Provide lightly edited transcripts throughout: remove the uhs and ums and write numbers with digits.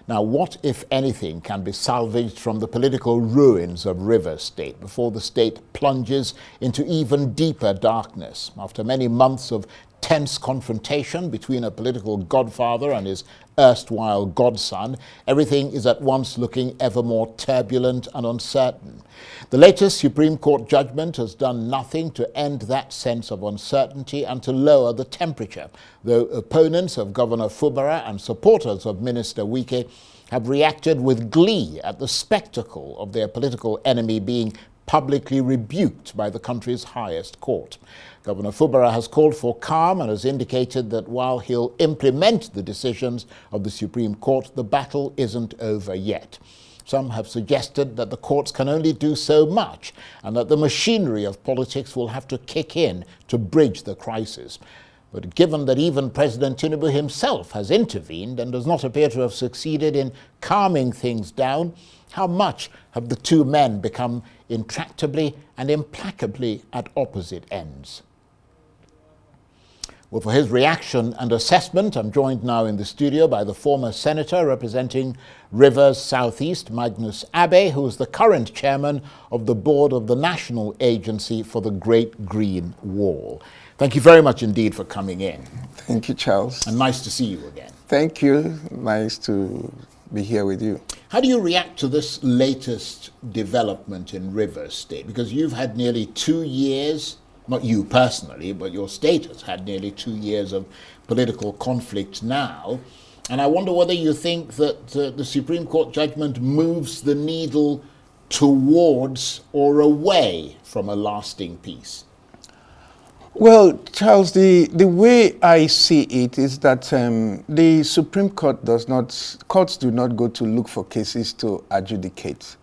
Now, what, if anything, can be salvaged from the political ruins of Rivers State before the state plunges into even deeper darkness? After many months of tense confrontation between a political godfather and his erstwhile godson, everything is at once looking ever more turbulent and uncertain. The latest Supreme Court judgment has done nothing to end that sense of uncertainty and to lower the temperature, though opponents of Governor Fubara and supporters of Minister Wike have reacted with glee at the spectacle of their political enemy being publicly rebuked by the country's highest court. Governor Fubara has called for calm and has indicated that while he'll implement the decisions of the Supreme Court, the battle isn't over yet. Some have suggested that the courts can only do so much and that the machinery of politics will have to kick in to bridge the crisis. But given that even President Tinubu himself has intervened and does not appear to have succeeded in calming things down, how much have the two men become intractably and implacably at opposite ends? Well, for his reaction and assessment, I'm joined now in the studio by the former senator representing Rivers Southeast, Magnus, who is the current chairman of the board of the National Agency for the Great Green Wall. Thank you very much indeed for coming in. Thank you, Charles. And nice to see you again. Thank you. Nice to be here with you. How do you react to this latest development in Rivers State? Because you've had nearly 2 years, not you personally, but your state has had nearly 2 years of political conflict now. And I wonder whether you think that the Supreme Court judgment moves the needle towards or away from a lasting peace. Well, Charles, the way I see it is that the Supreme Court courts do not go to look for cases to adjudicate.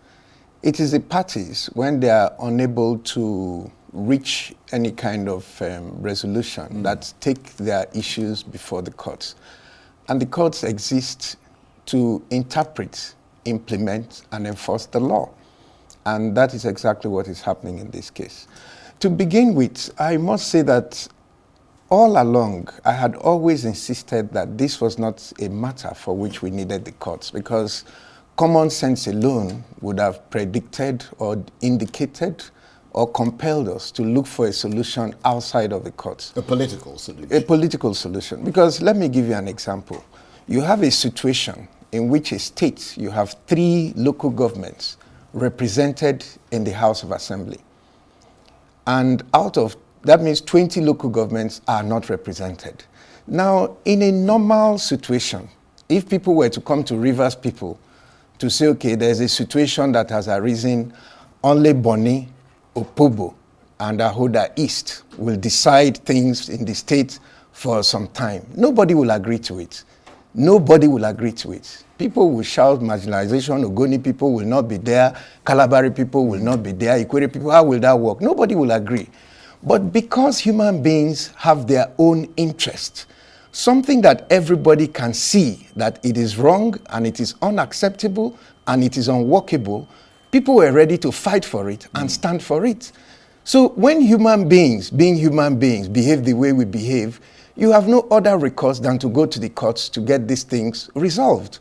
It is the parties, when they are unable to reach any kind of resolution, that take their issues before the courts. And the courts exist to interpret, implement, and enforce the law. And that is exactly what is happening in this case. To begin with, I must say that all along, I had always insisted that this was not a matter for which we needed the courts, because common sense alone would have predicted or indicated or compelled us to look for a solution outside of the courts. A political solution. A political solution. Because let me give you an example. You have a situation in which a state, you have 3 local governments represented in the House of Assembly. And that means 20 local governments are not represented. Now, in a normal situation, if people were to come to Rivers people to say, okay, there's a situation that has arisen, only Bonny, Opobo, and Ahoda East will decide things in the state for some time. Nobody will agree to it. Nobody will agree to it. People will shout marginalization, Ogoni people will not be there, Kalabari people will not be there, Ikwere people, how will that work? Nobody will agree. But because human beings have their own interest, something that everybody can see that it is wrong and it is unacceptable and it is unworkable, people were ready to fight for it and stand for it. So when human beings, being human beings, behave the way we behave, you have no other recourse than to go to the courts to get these things resolved.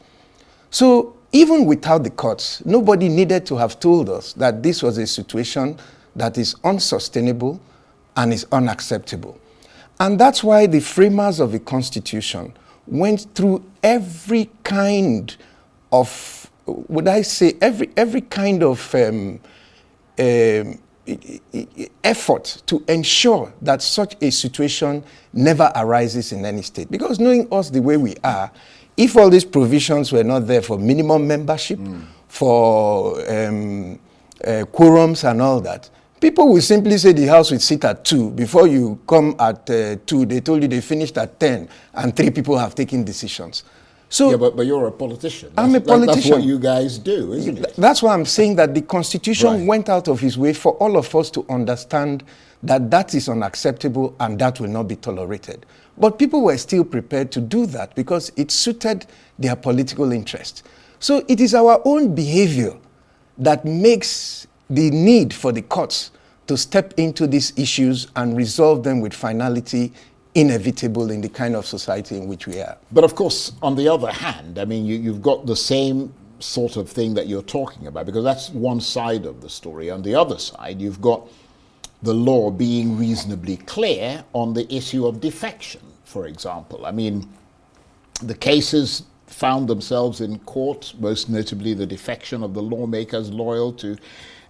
So even without the courts, nobody needed to have told us that this was a situation that is unsustainable and is unacceptable. And that's why the framers of the Constitution went through every kind of, would I say, every kind of effort to ensure that such a situation never arises in any state. Because knowing us the way we are, if all these provisions were not there for minimum membership, for quorums and all that, people will simply say the House will sit at 2. Before you come at 2, they told you they finished at 10, and 3 people have taken decisions. So, yeah, but you're a politician. I'm a politician. That's what you guys do, isn't it? That's why I'm saying that the Constitution went out of his way for all of us to understand that that is unacceptable and that will not be tolerated. But people were still prepared to do that because it suited their political interest. So it is our own behavior that makes the need for the courts to step into these issues and resolve them with finality inevitable in the kind of society in which we are. But of course, on the other hand, I mean, you've got the same sort of thing that you're talking about, because that's one side of the story. On the other side, you've got the law being reasonably clear on the issue of defection, for example. I mean, the cases found themselves in court, most notably the defection of the lawmakers loyal to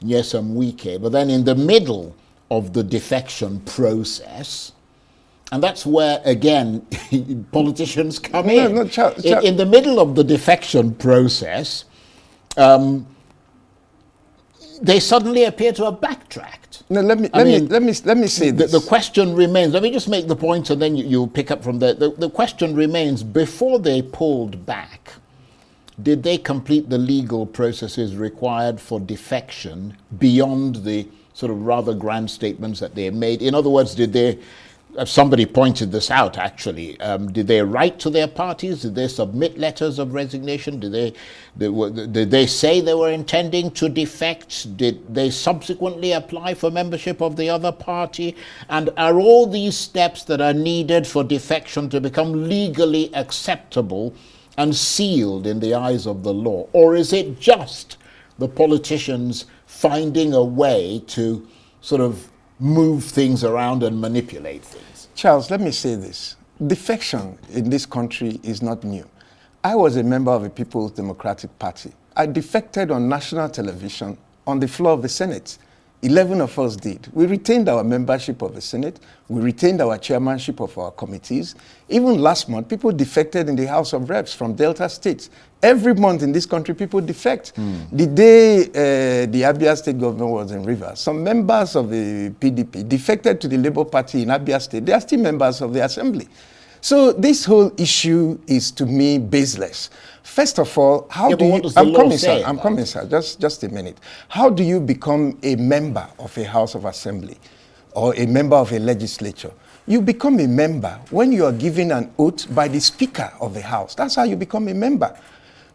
Nyesom Wike. But then in the middle of the defection process, and that's where, again, politicians come in. In the middle of the defection process, they suddenly appear to have backtracked. No, let me say this. The question remains, let me just make the point and then you'll pick up from there. The question remains, before they pulled back, did they complete the legal processes required for defection beyond the sort of rather grand statements that they made? In other words, did they, somebody pointed this out actually, did they write to their parties? Did they submit letters of resignation? Did they say they were intending to defect? Did they subsequently apply for membership of the other party? And are all these steps that are needed for defection to become legally acceptable and sealed in the eyes of the law? Or is it just the politicians finding a way to sort of move things around and manipulate things? Charles, let me say this. Defection in this country is not new. I was a member of the People's Democratic Party. I defected on national television on the floor of the Senate. 11 of us did. We retained our membership of the Senate. We retained our chairmanship of our committees. Even last month, people defected in the House of Reps from Delta states. Every month in this country, people defect. The day the Abia State government was in Rivers, some members of the PDP defected to the Labour Party in Abia State. They are still members of the Assembly. So this whole issue is, to me, baseless. First of all, how do you... I'm coming, sir. Just a minute. How do you become a member of a House of Assembly or a member of a legislature? You become a member when you are given an oath by the Speaker of the House. That's how you become a member.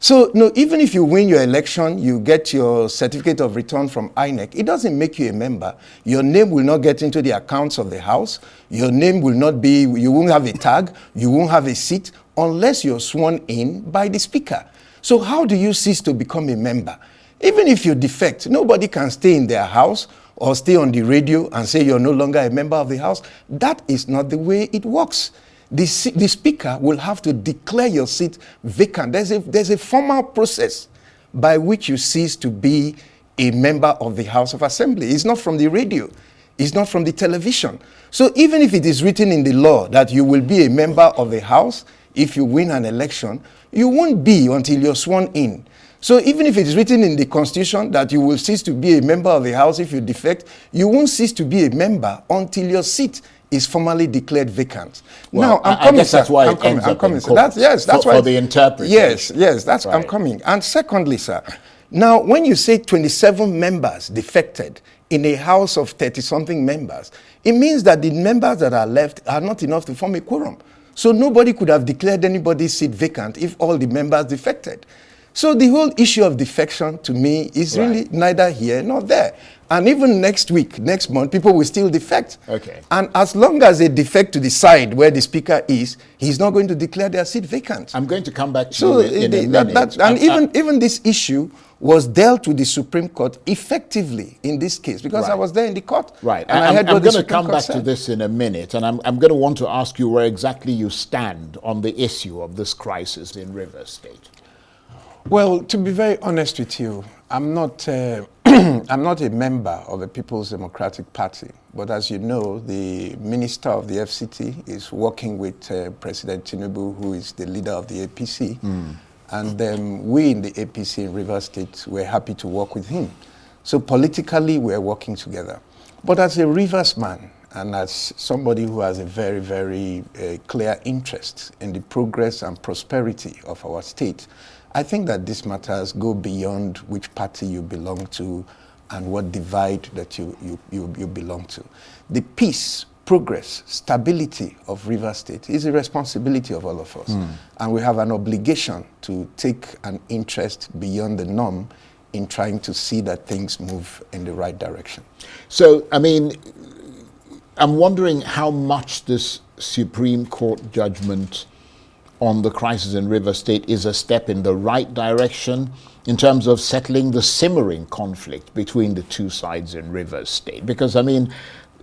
So, no, even if you win your election, you get your certificate of return from INEC, it doesn't make you a member. Your name will not get into the accounts of the House. Your name will not be, you won't have a tag, you won't have a seat, unless you're sworn in by the Speaker. So how do you cease to become a member? Even if you defect, nobody can stay in their house or stay on the radio and say you're no longer a member of the House. That is not the way it works. The Speaker will have to declare your seat vacant. There's a formal process by which you cease to be a member of the House of Assembly. It's not from the radio. It's not from the television. So even if it is written in the law that you will be a member of the House if you win an election, you won't be until you're sworn in. So even if it is written in the Constitution that you will cease to be a member of the House if you defect, you won't cease to be a member until your seat is formally declared vacant. Well, now, I guess that's why it ends up in court. That's why for the interpretation. Yes, that's right. I'm coming. And secondly, sir, now when you say 27 members defected in a House of 30-something members, it means that the members that are left are not enough to form a quorum. So nobody could have declared anybody's seat vacant if all the members defected. So the whole issue of defection, to me, is really neither here nor there. And even next week, next month, people will still defect. Okay. And as long as they defect to the side where the Speaker is, he's not going to declare their seat vacant. I'm going to come back to you in a minute. Even this issue was dealt with the Supreme Court effectively in this case, because I was there in the court. Right. And I'm going to come back to this in a minute, and I'm going to want to ask you where exactly you stand on the issue of this crisis in Rivers State. Well, to be very honest with you, I'm not I'm not a member of the People's Democratic Party, but as you know, the Minister of the FCT is working with President Tinubu, who is the leader of the APC, and we in the APC in Rivers State were happy to work with him. So politically, we're working together. But as a Rivers man, and as somebody who has a very, very clear interest in the progress and prosperity of our state, I think that these matters go beyond which party you belong to and what divide that you belong to. The peace, progress, stability of Rivers State is a responsibility of all of us. And we have an obligation to take an interest beyond the norm in trying to see that things move in the right direction. So, I mean, I'm wondering how much this Supreme Court judgment on the crisis in River State is a step in the right direction in terms of settling the simmering conflict between the two sides in River State? Because, I mean,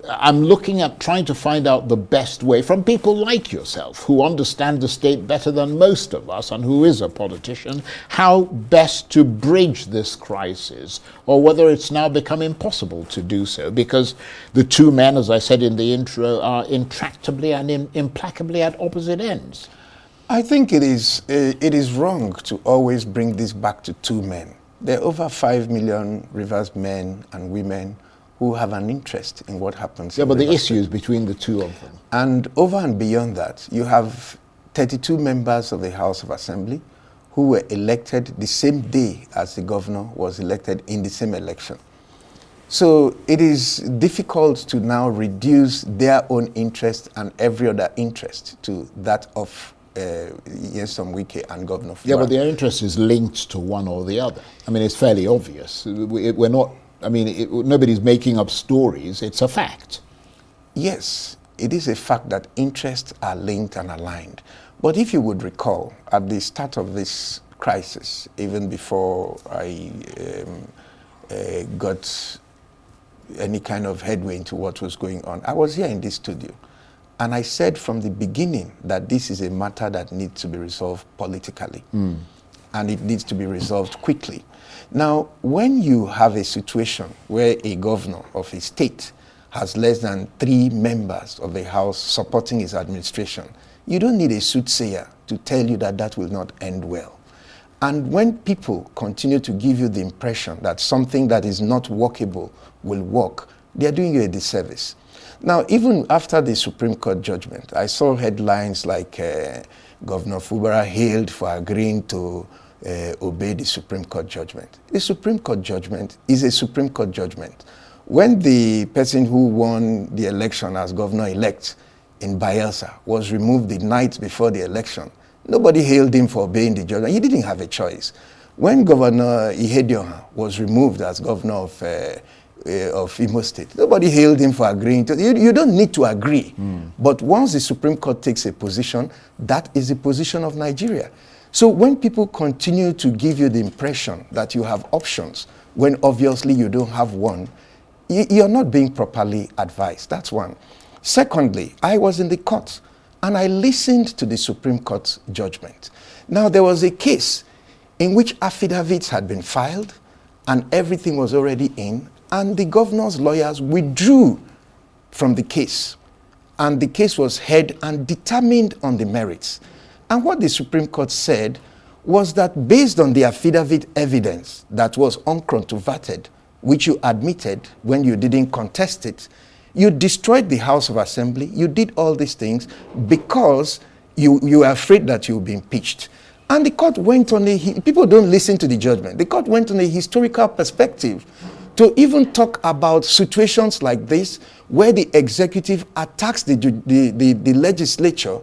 I'm looking at trying to find out the best way from people like yourself who understand the state better than most of us and who is a politician, how best to bridge this crisis, or whether it's now become impossible to do so because the two men, as I said in the intro, are intractably and implacably at opposite ends. I think it is wrong to always bring this back to two men. There are over 5 million Rivers men and women who have an interest in what happens. Yeah, but the issues between the two of them. And over and beyond that, you have 32 members of the House of Assembly who were elected the same day as the governor was elected in the same election. So it is difficult to now reduce their own interest and every other interest to that of Nyesom Wike and Governor Fuara. Yeah, but their interest is linked to one or the other. I mean, it's fairly obvious. We're not, I mean, nobody's making up stories. It's a fact. Yes, it is a fact that interests are linked and aligned. But if you would recall, at the start of this crisis, even before I got any kind of headway into what was going on, I was here in this studio. And I said from the beginning that this is a matter that needs to be resolved politically. And it needs to be resolved quickly. Now, when you have a situation where a governor of a state has less than 3 members of the House supporting his administration, you don't need a soothsayer to tell you that that will not end well. And when people continue to give you the impression that something that is not workable will work, they are doing you a disservice. Now, even after the Supreme Court judgment, I saw headlines like Governor Fuara hailed for agreeing to obey the Supreme Court judgment. The Supreme Court judgment is a Supreme Court judgment. When the person who won the election as governor-elect in Bayelsa was removed the night before the election, nobody hailed him for obeying the judgment. He didn't have a choice. When Governor Ihedioha was removed as governor of Imo State, nobody hailed him for agreeing to. You don't need to agree. But once the Supreme Court takes a position, that is the position of Nigeria. So when people continue to give you the impression that you have options, when obviously you don't have one, you're not being properly advised. That's one. Secondly, I was in the court and I listened to the Supreme Court judgment. Now, there was a case in which affidavits had been filed and everything was already in, and the governor's lawyers withdrew from the case. And the case was heard and determined on the merits. And what the Supreme Court said was that based on the affidavit evidence that was uncontroverted, which you admitted when you didn't contest it, you destroyed the House of Assembly, you did all these things because you were afraid that you would be impeached. And the court went on people don't listen to the judgment. The court went on a historical perspective to even talk about situations like this where the executive attacks the legislature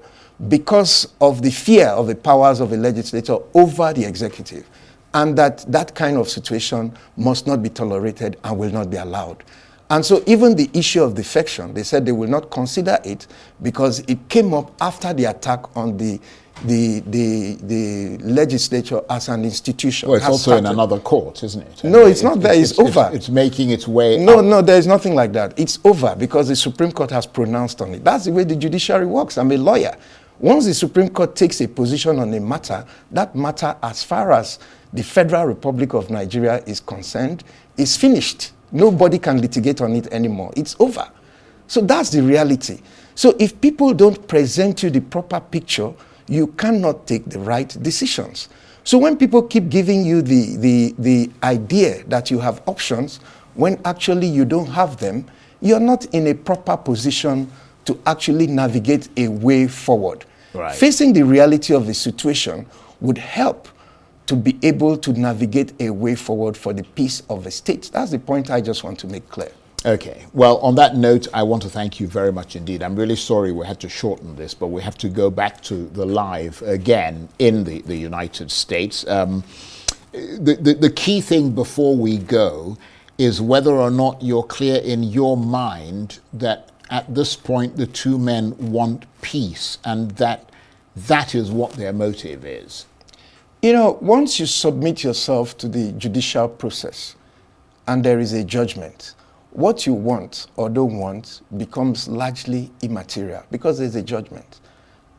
because of the fear of the powers of the legislature over the executive. And that kind of situation must not be tolerated and will not be allowed. And so even the issue of defection, they said they will not consider it because it came up after the attack on the legislature as an institution. Well, it's also in another court, isn't it? No, it's not there. It's over. It's making its way No, there is nothing like that. It's over because the Supreme Court has pronounced on it. That's the way the judiciary works. I'm a lawyer. Once the Supreme Court takes a position on a matter, that matter, as far as the Federal Republic of Nigeria is concerned, is finished. Nobody can litigate on it anymore. It's over. So that's the reality. So if people don't present you the proper picture, you cannot take the right decisions. So when people keep giving you the idea that you have options, when actually you don't have them, you're not in a proper position to actually navigate a way forward. Right. Facing the reality of the situation would help to be able to navigate a way forward for the peace of the state. That's the point I just want to make clear. Okay. Well, on that note, I want to thank you very much indeed. I'm really sorry we had to shorten this, but we have to go back to the live again in the United States. The key thing before we go is whether or not you're clear in your mind that at this point the two men want peace and that is what their motive is? You know, once you submit yourself to the judicial process and there is a judgment, what you want or don't want becomes largely immaterial because there's a judgment.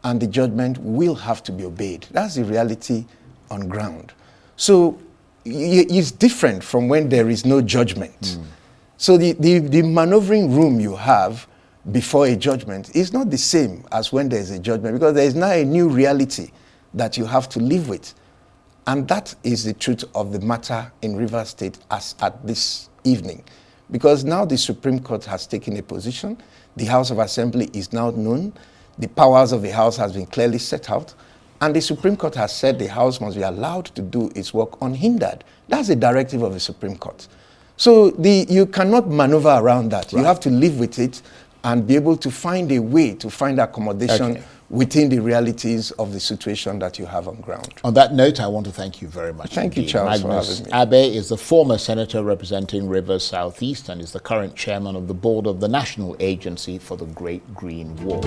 And the judgment will have to be obeyed. That's the reality on ground. So it's different from when there is no judgment. So the maneuvering room you have before a judgment is not the same as when there's a judgment because there is now a new reality that you have to live with. And that is the truth of the matter in Rivers State as at this evening. Because now the Supreme Court has taken a position, the House of Assembly is now known, the powers of the House has been clearly set out, and the Supreme Court has said the House must be allowed to do its work unhindered. That's the directive of the Supreme Court. So you cannot maneuver around that. Right. You have to live with it and be able to find a way to find accommodation within the realities of the situation that you have on ground. On that note, I want to thank you very much. Thank you, Charles, for having me. Abe is the former senator representing Rivers Southeast and is the current chairman of the board of the National Agency for the Great Green Wall.